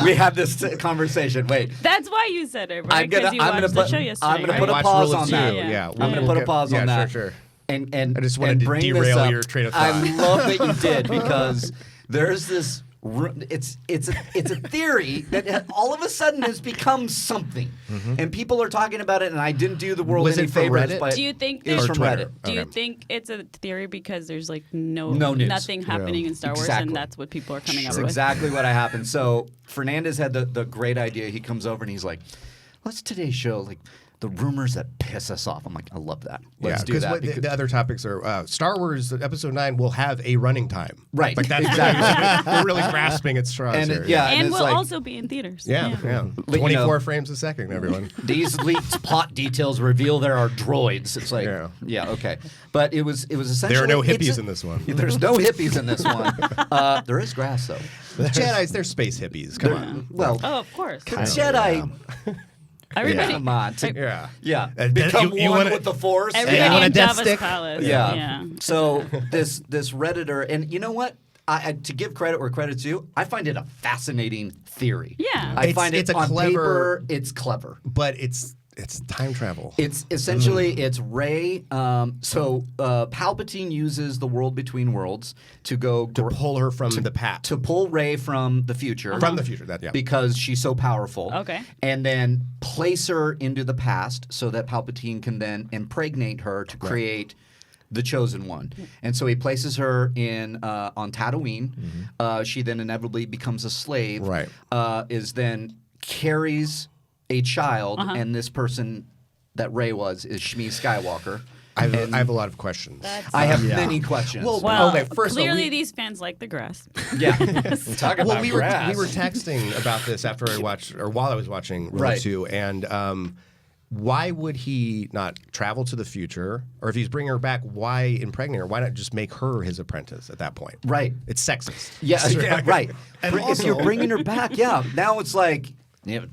We have this conversation. Wait. That's why you said it, right? Because you watched the show yesterday. I'm going to put a pause on that. Yeah. I'm going to put a pause on that. Sure. And I just wanted to derail your train of thought. I love that you did because there's this. It's a theory that all of a sudden has become something, and people are talking about it. And I didn't do the world any favors. But do you think it was from Reddit? Do you think it's a theory because there's like no news. nothing happening in Star Wars, and that's what people are coming up with? That's exactly what happened. So Fernandez had the great idea. He comes over and he's like, "Let's today's show like." The rumors that piss us off. I'm like, I love that. Let's do that. Because the other topics are Star Wars Episode 9 will have a running time. Right. Like that's exactly. We're really grasping at straws and here. And will also be in theaters. Yeah. 24 frames a second, everyone. These leaked plot details reveal there are droids. It's like, okay. But it was essentially. There are no hippies in this one. There's no hippies in this one. There is grass, though. The Jedi's, they're space hippies. Come on. Well, of course. The Jedi. Everybody, come on. Yeah. Become one with the Force. Everybody in Jabba's palace. Yeah. So this Redditor, and you know what? To give credit where credit's due, I find it a fascinaking theory. Yeah. I find it on paper, it's clever. But it's time travel. It's essentially it's Rey. So Palpatine uses the world between worlds to pull her from the past. To pull Rey from the future. From the future, because she's so powerful. Okay. And then place her into the past so that Palpatine can then impregnate her to create the chosen one. And so he places her in on Tatooine. She then inevitably becomes a slave. Right. Is then carries a child, and this person that Rey was is Shmi Skywalker. I have a lot of questions. I have many questions. Well, okay, first clearly these fans like the grass. Yeah. Talk about grass. We were texting about this after I watched, or while I was watching Rogue 2, and why would he not travel to the future? Or if he's bringing her back, why impregnate her? Why not just make her his apprentice at that point? Right. It's sexist. Yeah, right. And if you're bringing her back, now it's like,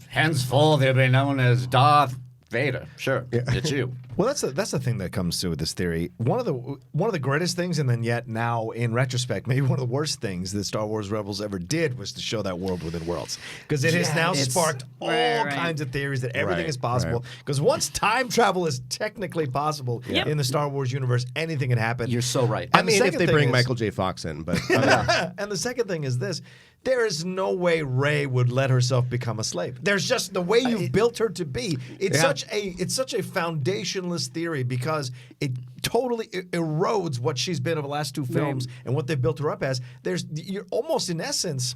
henceforth he'll be known as Darth Vader. Sure, it's you. Well, that's the thing that comes to with this theory. One of the greatest things, and then yet now in retrospect, maybe one of the worst things that Star Wars Rebels ever did was to show that world within worlds, because it has now sparked all kinds of theories that everything is possible. Because once time travel is technically possible in the Star Wars universe, anything can happen. You're so right. I mean, if they bring Michael J. Fox in, but and the second thing is this. There is no way Rey would let herself become a slave. There's just the way you've built her to be. It's such a foundationless theory because it totally erodes what she's been over the last two films and what they've built her up as. You're almost in essence,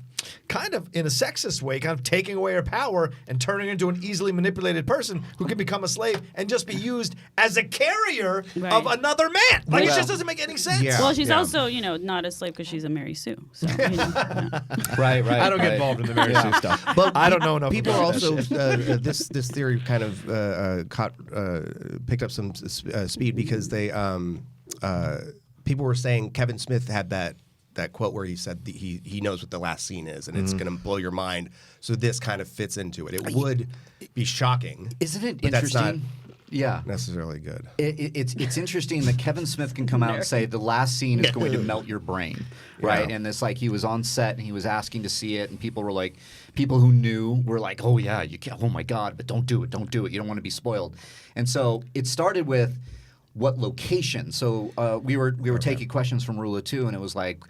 kind of in a sexist way, kind of taking away her power and turning her into an easily manipulated person who can become a slave and just be used as a carrier of another man. Like it just doesn't make any sense. Yeah. Well, she's also not a slave because she's a Mary Sue. So, Right. I don't get involved in the Mary Sue stuff. But I don't know enough. People are also this theory kind of picked up some speed because they people were saying Kevin Smith had that quote where he said he knows what the last scene is and it's going to blow your mind. So this kind of fits into it. It would be shocking. Isn't it but interesting? That's not necessarily good. It's interesting that Kevin Smith can come out and say the last scene is going to melt your brain, right? And it's like he was on set and he was asking to see it, and people who knew were like, oh yeah, you can't, oh my god, but don't do it, you don't want to be spoiled. And so it started with what location. So we were taking questions from Rula 2, and it was like,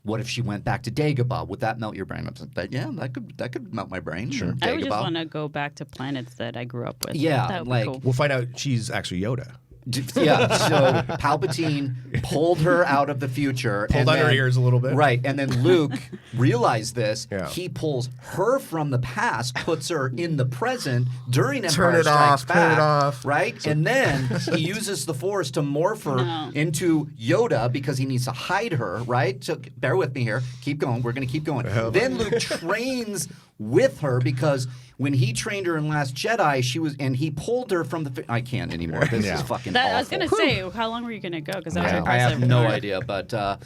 what if she went back to Dagobah? Would that melt your brain? I was like, yeah, that could melt my brain. Sure. I would just want to go back to planets that I grew up with. Yeah, that would like be cool. We'll find out she's actually Yoda. Yeah, so Palpatine pulled her out of the future. Pulled on her ears a little bit. Right, and then Luke realized this. Yeah. He pulls her from the past, puts her in the present during Empire Strikes Back. Turn it off. Right? So, and then he uses the Force to morph her into Yoda because he needs to hide her, right? So bear with me here. Keep going. We're going to keep going. Then Luke trains with her because when he trained her in Last Jedi, and he pulled her from the. I can't anymore. This is fucking awful. I was gonna say, how long were you gonna go? Because I have no idea, but the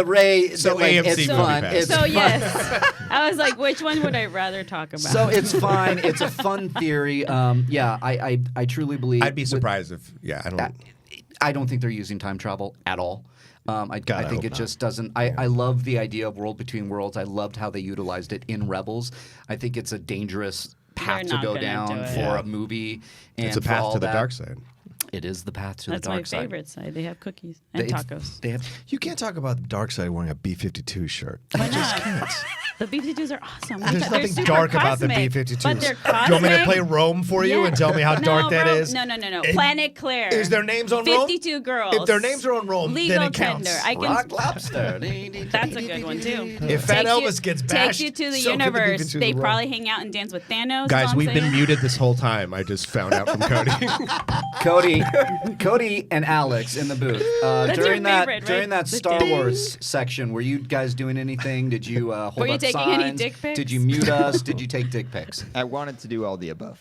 Rey. So like, AMC it's fun. Movie Pass. So yes, I was like, which one would I rather talk about? So it's fine. It's a fun theory. I truly believe. I'd be surprised if I don't. I don't think they're using time travel at all. I God, I think hope it just doesn't. I love the idea of World Between Worlds. I loved how they utilized it in Rebels. I think it's a dangerous path to not go gonna down do it. for a movie. And It's a for path all to the that. dark side. It is the path to That's the my dark side. favorite side. They have cookies and tacos. They have. You can't talk about the dark side wearing a B-52 shirt. Why not? The B-52s are awesome. There's They're nothing super dark about the cosmic, B-52s. But they're Do you want me to cosmic. play Rome for you Yeah. and tell me how dark that Rome- is? No. Planet Claire. Is their names on Rome? 52 girls. If their names are on Rome, Legal then it counts. tender. I can. Rock lobster. That's a good one too. If Fat Takes Elvis gets bashed, takes you to the so could the universe. B-52s They of Rome. probably hang out and dance with Thanos. is Guys, all I'm we've been saying. muted this whole time. I just found out from Cody. Cody, and Alex in the booth. That's During your that favorite, during right? that The Star ding. Wars section, were you guys doing anything? Did you hold Were you up taking signs? any dick pics? Did you mute us? Did you take dick pics? I wanted to do all the above.